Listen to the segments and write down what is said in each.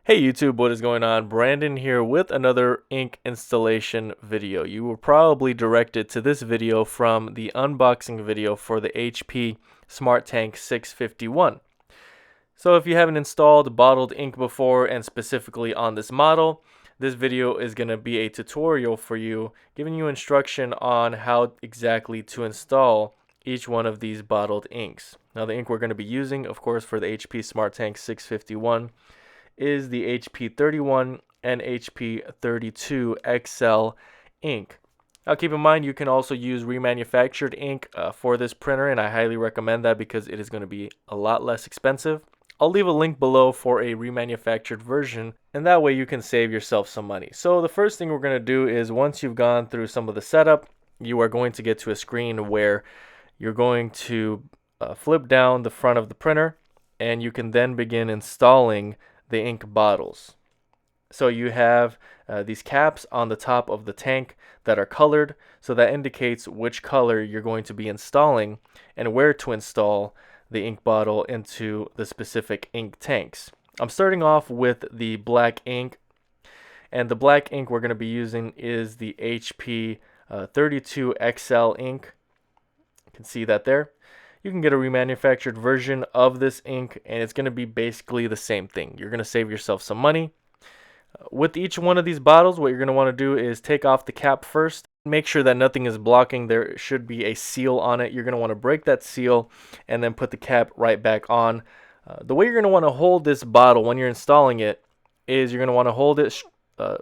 Hey YouTube, what is going on? Brandon here with another ink installation video. You were probably directed to this video from the unboxing video for the HP Smart Tank 651. So if you haven't installed bottled ink before, and specifically on this model, this video is going to be a tutorial for you, giving you instruction on how exactly to install each one of these bottled inks. Now the ink we're going to be using, of course, for the HP Smart Tank 651 is the HP 31 and HP 32 XL ink. Now keep in mind you can also use remanufactured ink for this printer, and I highly recommend that because it is going to be a lot less expensive. I'll leave a link below for a remanufactured version, and that way you can save yourself some money. So the first thing we're going to do is, once you've gone through some of the setup, you are going to get to a screen where you're going to flip down the front of the printer, and you can then begin installing the ink bottles. So you have these caps on the top of the tank that are colored, so that indicates which color you're going to be installing and where to install the ink bottle into the specific ink tanks. I'm starting off with the black ink, and the black ink we're going to be using is the HP 32 XL ink. You can see that there. You can get a remanufactured version of this ink, and it's going to be basically the same thing. You're going to save yourself some money. With each one of these bottles, what you're going to want to do is take off the cap first. Make sure that nothing is blocking. There should be a seal on it. You're going to want to break that seal and then put the cap right back on. The way you're going to want to hold this bottle when you're installing it is you're going to want to hold it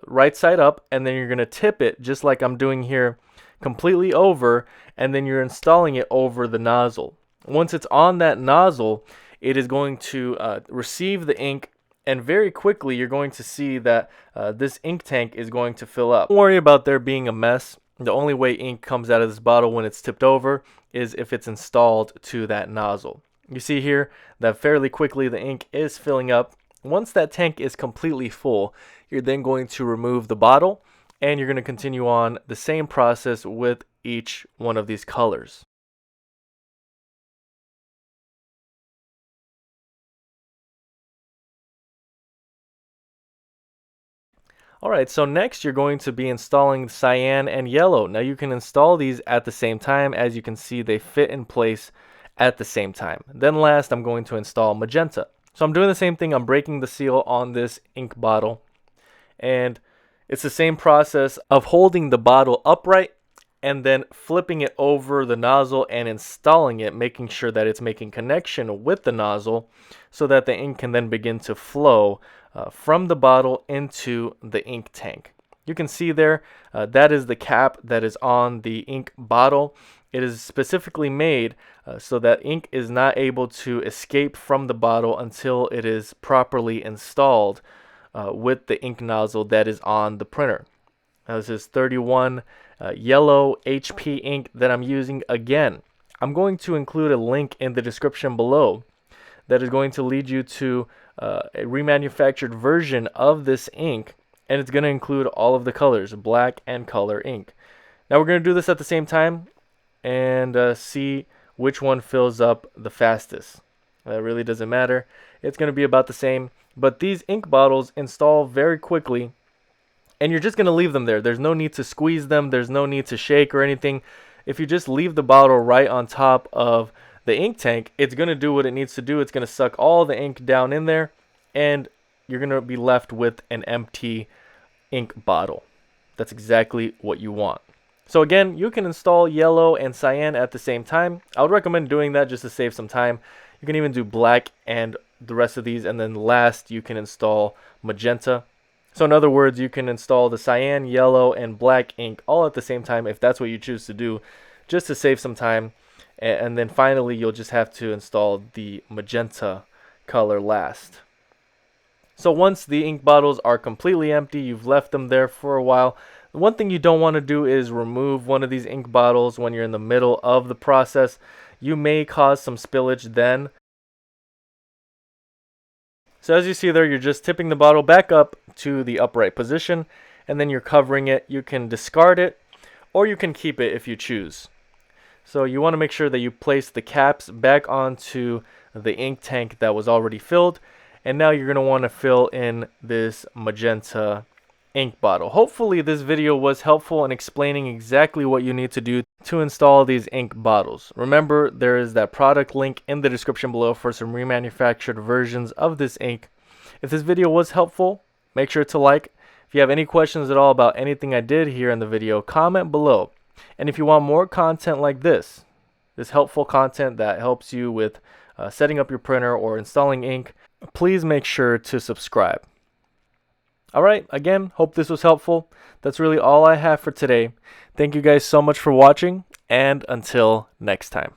right side up, and then you're going to tip it just like I'm doing here completely over, and then you're installing it over the nozzle. Once it's on that nozzle, it is going to receive the ink, and very quickly you're going to see that this ink tank is going to fill up. Don't worry about there being a mess. The only way ink comes out of this bottle when it's tipped over is if it's installed to that nozzle. You see here that fairly quickly the ink is filling up. Once that tank is completely full, you're then going to remove the bottle, and you're going to continue on the same process with each one of these colors. Alright, so next you're going to be installing cyan and yellow. Now you can install these at the same time. As you can see, they fit in place at the same time. Then last, I'm going to install magenta. So I'm doing the same thing. I'm breaking the seal on this ink bottle, and it's the same process of holding the bottle upright and then flipping it over the nozzle and installing it, making sure that it's making connection with the nozzle so that the ink can then begin to flow from the bottle into the ink tank. You can see there, that is the cap that is on the ink bottle. It is specifically made so that ink is not able to escape from the bottle until it is properly installed with the ink nozzle that is on the printer. Now this is 31 yellow HP ink that I'm using. Again, I'm going to include a link in the description below that is going to lead you to a remanufactured version of this ink, and it's going to include all of the colors, black and color ink. Now we're going to do this at the same time and see which one fills up the fastest. That really doesn't matter. It's going to be about the same, but these ink bottles install very quickly, and you're just going to leave them there. There's no need to squeeze them. There's no need to shake or anything. If you just leave the bottle right on top of the ink tank, it's going to do what it needs to do. It's going to suck all the ink down in there, and you're going to be left with an empty ink bottle. That's exactly what you want. So again, you can install yellow and cyan at the same time. I would recommend doing that just to save some time. You can even do black and the rest of these, and then last you can install magenta. So in other words, you can install the cyan, yellow, and black ink all at the same time if that's what you choose to do, just to save some time. And then finally, you'll just have to install the magenta color last. So once the ink bottles are completely empty, you've left them there for a while. The one thing you don't want to do is remove one of these ink bottles when you're in the middle of the process. You may cause some spillage then. So as you see there, you're just tipping the bottle back up to the upright position, and then you're covering it. You can discard it, or you can keep it if you choose. So you want to make sure that you place the caps back onto the ink tank that was already filled, And now you're going to want to fill in this magenta ink bottle. Hopefully this video was helpful in explaining exactly what you need to do to install these ink bottles. Remember, there is that product link in the description below for some remanufactured versions of this ink. If this video was helpful, make sure to like. If you have any questions at all about anything I did here in the video, comment below. And if you want more content like this helpful content that helps you with setting up your printer or installing ink, please make sure to subscribe. Alright, again, hope this was helpful. That's really all I have for today. Thank you guys so much for watching, and until next time.